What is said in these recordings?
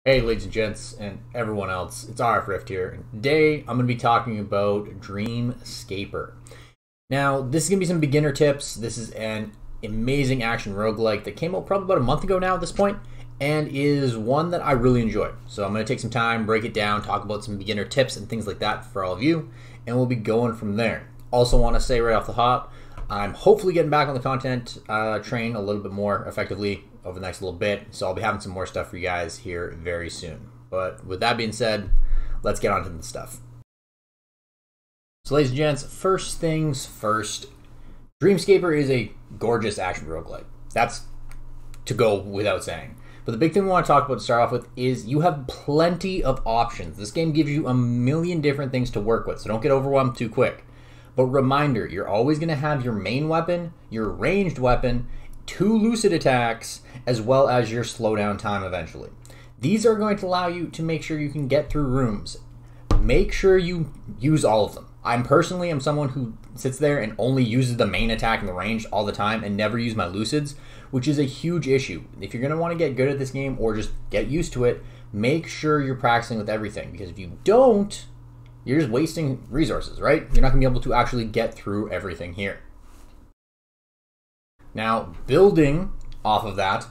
Hey ladies and gents and everyone else, it's RF Rift here, and today I'm going to be talking about Dreamscaper. Now, this is going to be some beginner tips. This is an amazing action roguelike that came out probably about a month ago now at this point, and is one that I really enjoy. So I'm going to take some time, break it down, talk about some beginner tips and things like that for all of you, and we'll be going from there. Also want to say right off the hop, I'm hopefully getting back on the content train a little bit more effectively over the next little bit, so I'll be having some more stuff for you guys here very soon. But with that being said, let's get on to the stuff. So ladies and gents, first things first, Dreamscaper is a gorgeous action roguelike. That's to go without saying. But the big thing we want to talk about to start off with is you have plenty of options. This game gives you a million different things to work with, so don't get overwhelmed too quick. But reminder, you're always going to have your main weapon, your ranged weapon, 2 lucid attacks, as well as your slowdown time eventually. These are going to allow you to make sure you can get through rooms. Make sure you use all of them. I'm someone who sits there and only uses the main attack and the range all the time and never use my lucids, which is a huge issue. If you're going to want to get good at this game or just get used to it, make sure you're practicing with everything, because if you don't, you're just wasting resources, right? You're not going to be able to actually get through everything here. Now, building off of that,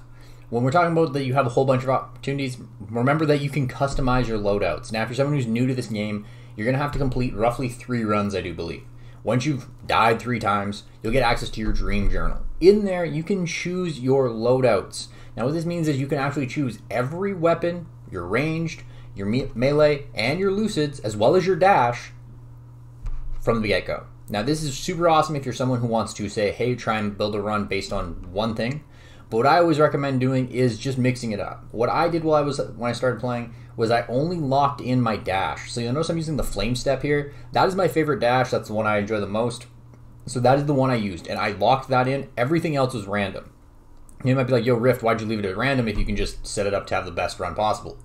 when we're talking about that you have a whole bunch of opportunities, remember that you can customize your loadouts. Now, if you're someone who's new to this game, you're going to have to complete roughly 3 runs, I do believe. Once you've died 3 times, you'll get access to your dream journal. In there, you can choose your loadouts. Now, what this means is you can actually choose every weapon, your ranged, your melee, and your lucids, as well as your dash, from the get-go. Now, this is super awesome if you're someone who wants to say, hey, try and build a run based on one thing. But what I always recommend doing is just mixing it up. What I did when I started playing was I only locked in my dash. So you'll notice I'm using the flame step here. That is my favorite dash. That's the one I enjoy the most. So that is the one I used, and I locked that in. Everything else was random. You might be like, yo, Rift, why'd you leave it at random if you can just set it up to have the best run possible?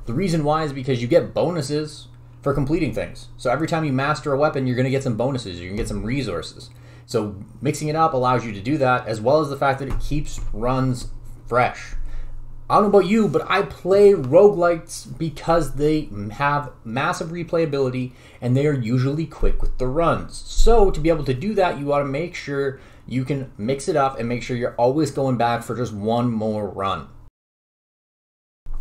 The reason why is because you get bonuses for completing things. So every time you master a weapon, you're going to get some bonuses. You're going to get some resources. So mixing it up allows you to do that, as well as the fact that it keeps runs fresh. I don't know about you, but I play roguelikes because they have massive replayability and they are usually quick with the runs. So to be able to do that, you ought to make sure you can mix it up and make sure you're always going back for just one more run.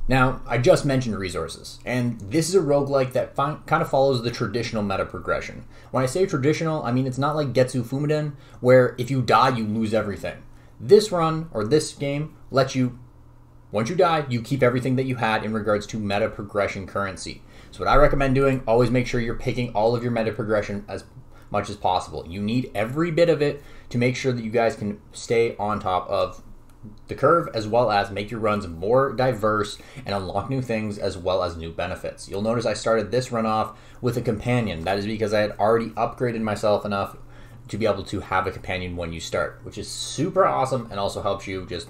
Now, I just mentioned resources, and this is a roguelike that kind of follows the traditional meta progression. When I say traditional, I mean it's not like Getsu Fumiden, where if you die, you lose everything. This run, or this game, lets you, once you die, you keep everything that you had in regards to meta progression currency. So what I recommend doing, always make sure you're picking all of your meta progression as much as possible. You need every bit of it to make sure that you guys can stay on top of the curve, as well as make your runs more diverse and unlock new things as well as new benefits. You'll notice I started this run off with a companion. That is because I had already upgraded myself enough to be able to have a companion when you start, which is super awesome and also helps you just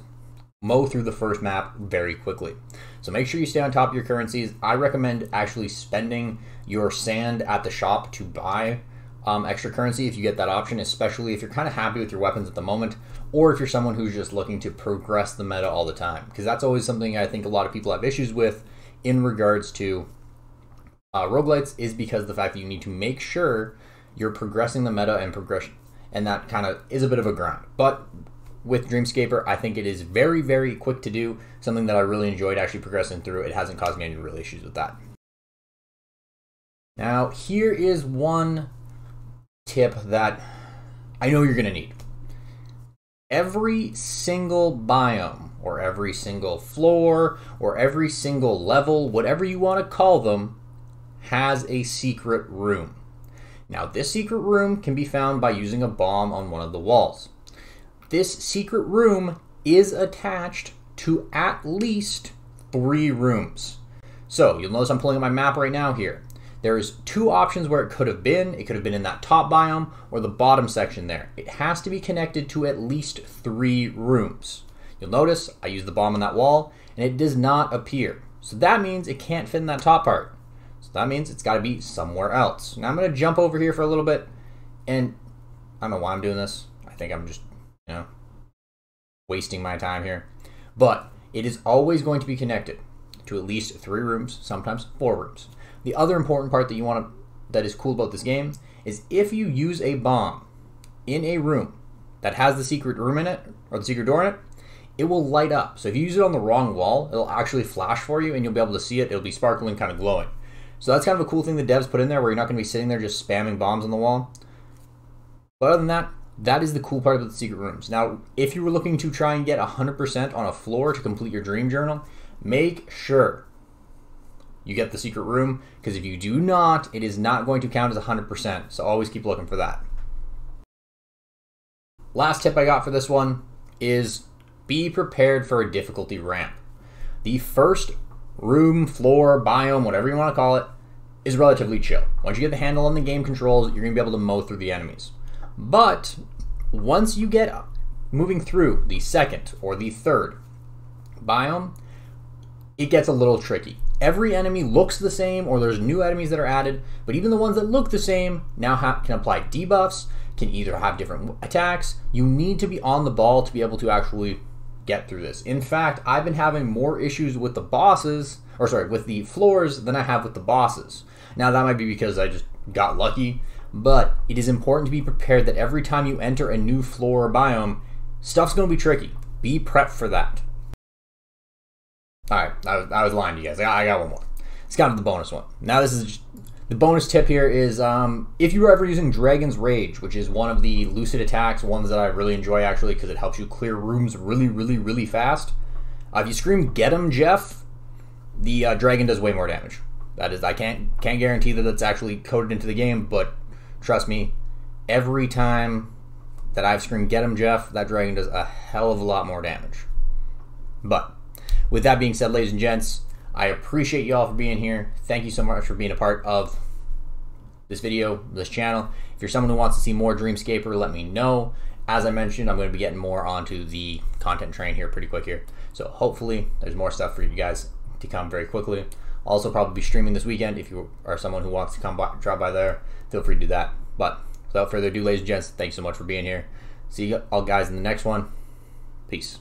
mow through the first map very quickly. So make sure you stay on top of your currencies. I recommend actually spending your sand at the shop to buy extra currency if you get that option, especially if you're kind of happy with your weapons at the moment, or if you're someone who's just looking to progress the meta all the time, because that's always something I think a lot of people have issues with in regards to roguelites, is because the fact that you need to make sure you're progressing the meta and progression, and that kind of is a bit of a grind. But with Dreamscaper, I think it is very, very quick to do, something that I really enjoyed actually progressing through. It hasn't caused me any real issues with that. Now, here is one tip that I know you're going to need. Every single biome, or every single floor, or every single level, whatever you want to call them, has a secret room. Now, this secret room can be found by using a bomb on one of the walls. This secret room is attached to at least 3 rooms. So, you'll notice I'm pulling up my map right now here. There's 2 options where it could have been. It could have been in that top biome or the bottom section there. It has to be connected to at least 3 rooms. You'll notice I used the bomb on that wall and it does not appear. So that means it can't fit in that top part. So that means it's got to be somewhere else. Now I'm going to jump over here for a little bit, and I don't know why I'm doing this. I think I'm just, wasting my time here. But it is always going to be connected. to at least 3 rooms, sometimes 4 rooms. The other important part that is cool about this game is if you use a bomb in a room that has the secret room in it, or the secret door in it, it will light up. So if you use it on the wrong wall, it'll actually flash for you and you'll be able to see it. It'll be sparkling, kind of glowing. So that's kind of a cool thing the devs put in there, where you're not going to be sitting there just spamming bombs on the wall. But other than that, that is the cool part about the secret rooms. Now, if you were looking to try and get 100% on a floor to complete your dream journal, make sure you get the secret room, because if you do not, it is not going to count as 100%. So always keep looking for that. Last tip I got for this one is be prepared for a difficulty ramp. The first room, floor, biome, whatever you want to call it, is relatively chill. Once you get the handle on the game controls, you're going to be able to mow through the enemies. But once you get moving through the second or the third biome, it gets a little tricky. Every enemy looks the same, or there's new enemies that are added, but even the ones that look the same now can apply debuffs, can either have different attacks. You need to be on the ball to be able to actually get through this. In fact, I've been having more issues with the bosses, or sorry, with the floors than I have with the bosses. Now that might be because I just got lucky, but it is important to be prepared that every time you enter a new floor or biome, stuff's going to be tricky. Be prepped for that. Alright, I was lying to you guys. I got one more. It's kind of the bonus one. Now this is the bonus tip here is if you are ever using Dragon's Rage, which is one of the lucid attacks, ones that I really enjoy actually because it helps you clear rooms really fast. If you scream "Get him, Jeff," the dragon does way more damage. That is, I can't guarantee that it's actually coded into the game, but trust me, every time that I've screamed "Get him, Jeff," that dragon does a hell of a lot more damage. But with that being said, ladies and gents, I appreciate you all for being here. Thank you so much for being a part of this video, this channel. If you're someone who wants to see more Dreamscaper, let me know. As I mentioned, I'm going to be getting more onto the content train here pretty quick here. So hopefully there's more stuff for you guys to come very quickly. Also probably be streaming this weekend. If you are someone who wants to come by, drop by there, feel free to do that. But without further ado, ladies and gents, thanks so much for being here. See you all guys in the next one. Peace.